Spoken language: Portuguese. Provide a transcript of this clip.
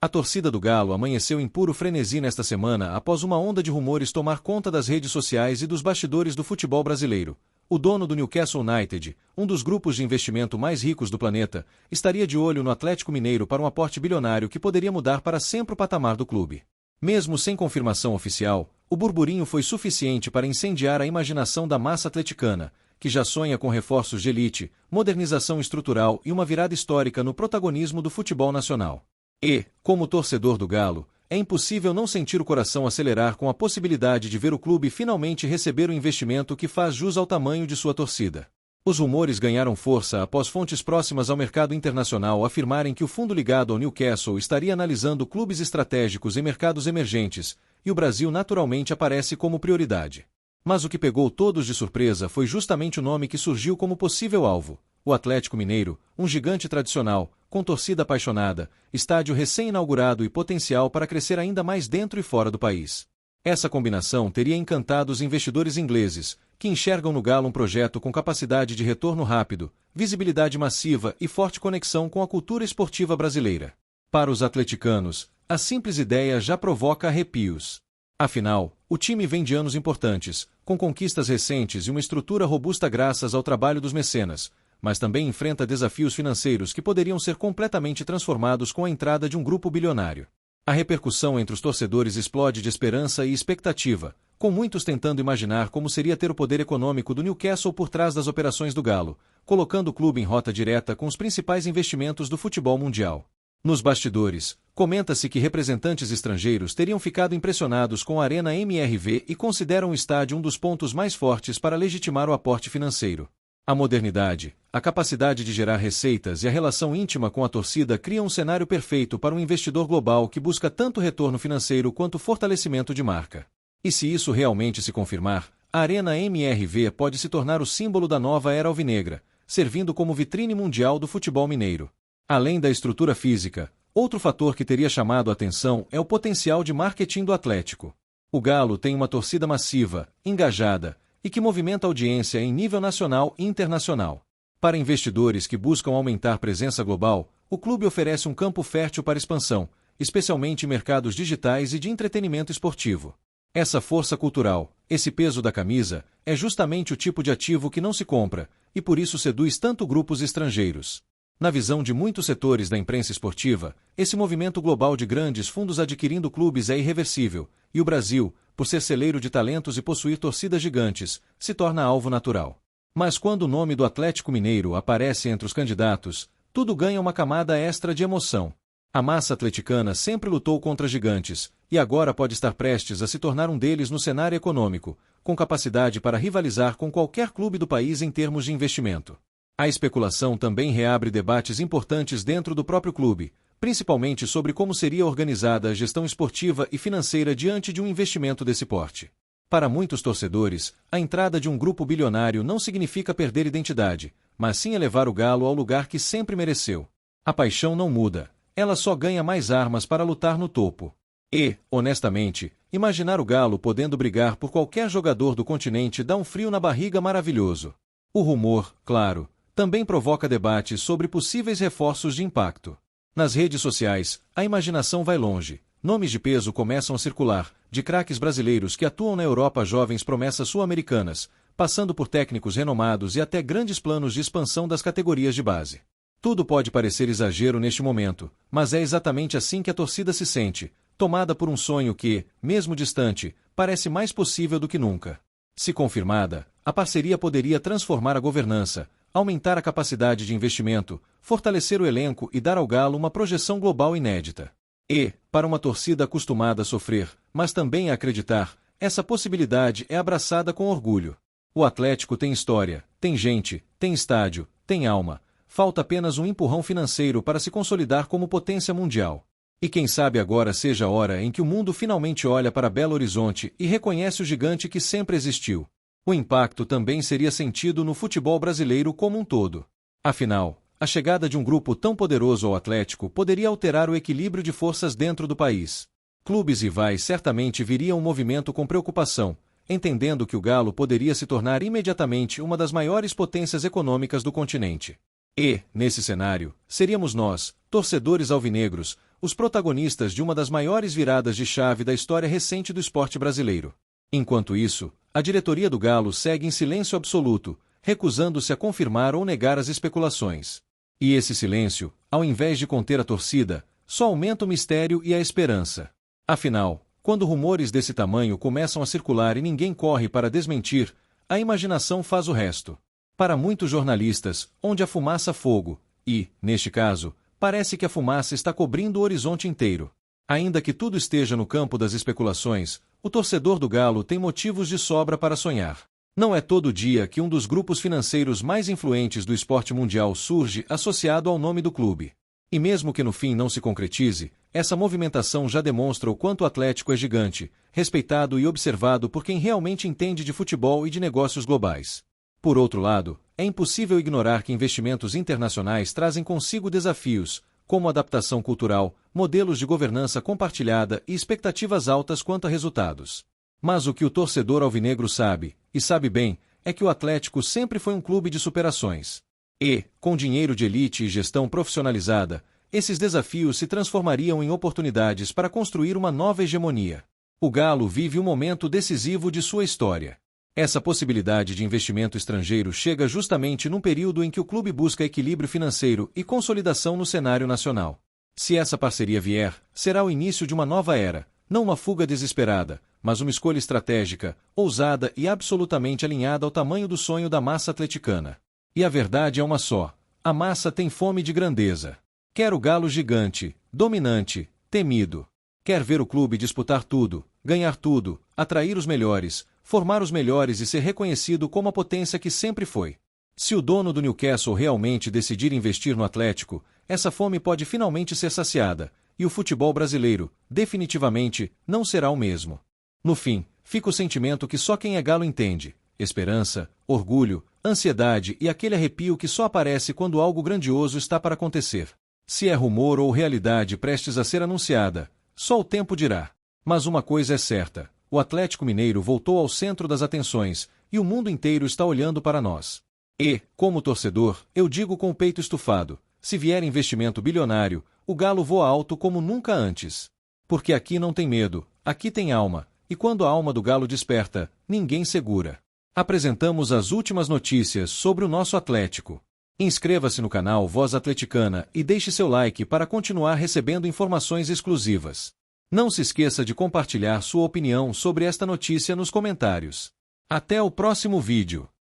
A torcida do Galo amanheceu em puro frenesi nesta semana após uma onda de rumores tomar conta das redes sociais e dos bastidores do futebol brasileiro. O dono do Newcastle United, um dos grupos de investimento mais ricos do planeta, estaria de olho no Atlético Mineiro para um aporte bilionário que poderia mudar para sempre o patamar do clube. Mesmo sem confirmação oficial, o burburinho foi suficiente para incendiar a imaginação da massa atleticana, que já sonha com reforços de elite, modernização estrutural e uma virada histórica no protagonismo do futebol nacional. E, como torcedor do Galo, é impossível não sentir o coração acelerar com a possibilidade de ver o clube finalmente receber o investimento que faz jus ao tamanho de sua torcida. Os rumores ganharam força após fontes próximas ao mercado internacional afirmarem que o fundo ligado ao Newcastle estaria analisando clubes estratégicos em mercados emergentes, e o Brasil naturalmente aparece como prioridade. Mas o que pegou todos de surpresa foi justamente o nome que surgiu como possível alvo: o Atlético Mineiro, um gigante tradicional, com torcida apaixonada, estádio recém-inaugurado e potencial para crescer ainda mais dentro e fora do país. Essa combinação teria encantado os investidores ingleses, que enxergam no Galo um projeto com capacidade de retorno rápido, visibilidade massiva e forte conexão com a cultura esportiva brasileira. Para os atleticanos, a simples ideia já provoca arrepios. Afinal, o time vem de anos importantes, com conquistas recentes e uma estrutura robusta graças ao trabalho dos mecenas, mas também enfrenta desafios financeiros que poderiam ser completamente transformados com a entrada de um grupo bilionário. A repercussão entre os torcedores explode de esperança e expectativa, com muitos tentando imaginar como seria ter o poder econômico do Newcastle por trás das operações do Galo, colocando o clube em rota direta com os principais investimentos do futebol mundial. Nos bastidores, comenta-se que representantes estrangeiros teriam ficado impressionados com a Arena MRV e consideram o estádio um dos pontos mais fortes para legitimar o aporte financeiro. A modernidade, a capacidade de gerar receitas e a relação íntima com a torcida criam um cenário perfeito para um investidor global que busca tanto retorno financeiro quanto fortalecimento de marca. E se isso realmente se confirmar, a Arena MRV pode se tornar o símbolo da nova era alvinegra, servindo como vitrine mundial do futebol mineiro. Além da estrutura física, outro fator que teria chamado a atenção é o potencial de marketing do Atlético. O Galo tem uma torcida massiva, engajada, e que movimenta audiência em nível nacional e internacional. Para investidores que buscam aumentar presença global, o clube oferece um campo fértil para expansão, especialmente em mercados digitais e de entretenimento esportivo. Essa força cultural, esse peso da camisa, é justamente o tipo de ativo que não se compra, e por isso seduz tanto grupos estrangeiros. Na visão de muitos setores da imprensa esportiva, esse movimento global de grandes fundos adquirindo clubes é irreversível, e o Brasil, por ser celeiro de talentos e possuir torcidas gigantes, se torna alvo natural. Mas quando o nome do Atlético Mineiro aparece entre os candidatos, tudo ganha uma camada extra de emoção. A massa atleticana sempre lutou contra gigantes, e agora pode estar prestes a se tornar um deles no cenário econômico, com capacidade para rivalizar com qualquer clube do país em termos de investimento. A especulação também reabre debates importantes dentro do próprio clube, principalmente sobre como seria organizada a gestão esportiva e financeira diante de um investimento desse porte. Para muitos torcedores, a entrada de um grupo bilionário não significa perder identidade, mas sim elevar o Galo ao lugar que sempre mereceu. A paixão não muda, ela só ganha mais armas para lutar no topo. E, honestamente, imaginar o Galo podendo brigar por qualquer jogador do continente dá um frio na barriga maravilhoso. O rumor, claro, também provoca debates sobre possíveis reforços de impacto. Nas redes sociais, a imaginação vai longe. Nomes de peso começam a circular, de craques brasileiros que atuam na Europa a jovens promessas sul-americanas, passando por técnicos renomados e até grandes planos de expansão das categorias de base. Tudo pode parecer exagero neste momento, mas é exatamente assim que a torcida se sente, tomada por um sonho que, mesmo distante, parece mais possível do que nunca. Se confirmada, a parceria poderia transformar a governança, aumentar a capacidade de investimento, fortalecer o elenco e dar ao Galo uma projeção global inédita. E, para uma torcida acostumada a sofrer, mas também a acreditar, essa possibilidade é abraçada com orgulho. O Atlético tem história, tem gente, tem estádio, tem alma. Falta apenas um empurrão financeiro para se consolidar como potência mundial. E quem sabe agora seja a hora em que o mundo finalmente olha para Belo Horizonte e reconhece o gigante que sempre existiu. O impacto também seria sentido no futebol brasileiro como um todo. Afinal, a chegada de um grupo tão poderoso ao Atlético poderia alterar o equilíbrio de forças dentro do país. Clubes rivais certamente viriam o movimento com preocupação, entendendo que o Galo poderia se tornar imediatamente uma das maiores potências econômicas do continente. E, nesse cenário, seríamos nós, torcedores alvinegros, os protagonistas de uma das maiores viradas de chave da história recente do esporte brasileiro. Enquanto isso, a diretoria do Galo segue em silêncio absoluto, recusando-se a confirmar ou negar as especulações. E esse silêncio, ao invés de conter a torcida, só aumenta o mistério e a esperança. Afinal, quando rumores desse tamanho começam a circular e ninguém corre para desmentir, a imaginação faz o resto. Para muitos jornalistas, onde a fumaça fogo, e, neste caso, parece que a fumaça está cobrindo o horizonte inteiro. Ainda que tudo esteja no campo das especulações, o torcedor do Galo tem motivos de sobra para sonhar. Não é todo dia que um dos grupos financeiros mais influentes do esporte mundial surge associado ao nome do clube. E mesmo que no fim não se concretize, essa movimentação já demonstra o quanto o Atlético é gigante, respeitado e observado por quem realmente entende de futebol e de negócios globais. Por outro lado, é impossível ignorar que investimentos internacionais trazem consigo desafios, como adaptação cultural, modelos de governança compartilhada e expectativas altas quanto a resultados. Mas o que o torcedor alvinegro sabe, e sabe bem, é que o Atlético sempre foi um clube de superações. E, com dinheiro de elite e gestão profissionalizada, esses desafios se transformariam em oportunidades para construir uma nova hegemonia. O Galo vive um momento decisivo de sua história. Essa possibilidade de investimento estrangeiro chega justamente num período em que o clube busca equilíbrio financeiro e consolidação no cenário nacional. Se essa parceria vier, será o início de uma nova era, não uma fuga desesperada, mas uma escolha estratégica, ousada e absolutamente alinhada ao tamanho do sonho da massa atleticana. E a verdade é uma só: a massa tem fome de grandeza. Quer o Galo gigante, dominante, temido. Quer ver o clube disputar tudo, ganhar tudo, atrair os melhores, formar os melhores e ser reconhecido como a potência que sempre foi. Se o dono do Newcastle realmente decidir investir no Atlético, essa fome pode finalmente ser saciada, e o futebol brasileiro, definitivamente, não será o mesmo. No fim, fica o sentimento que só quem é galo entende: esperança, orgulho, ansiedade e aquele arrepio que só aparece quando algo grandioso está para acontecer. Se é rumor ou realidade prestes a ser anunciada, só o tempo dirá. Mas uma coisa é certa: o Atlético Mineiro voltou ao centro das atenções, e o mundo inteiro está olhando para nós. E, como torcedor, eu digo com o peito estufado: se vier investimento bilionário, o Galo voa alto como nunca antes. Porque aqui não tem medo, aqui tem alma, e quando a alma do Galo desperta, ninguém segura. Apresentamos as últimas notícias sobre o nosso Atlético. Inscreva-se no canal Voz Atleticana e deixe seu like para continuar recebendo informações exclusivas. Não se esqueça de compartilhar sua opinião sobre esta notícia nos comentários. Até o próximo vídeo.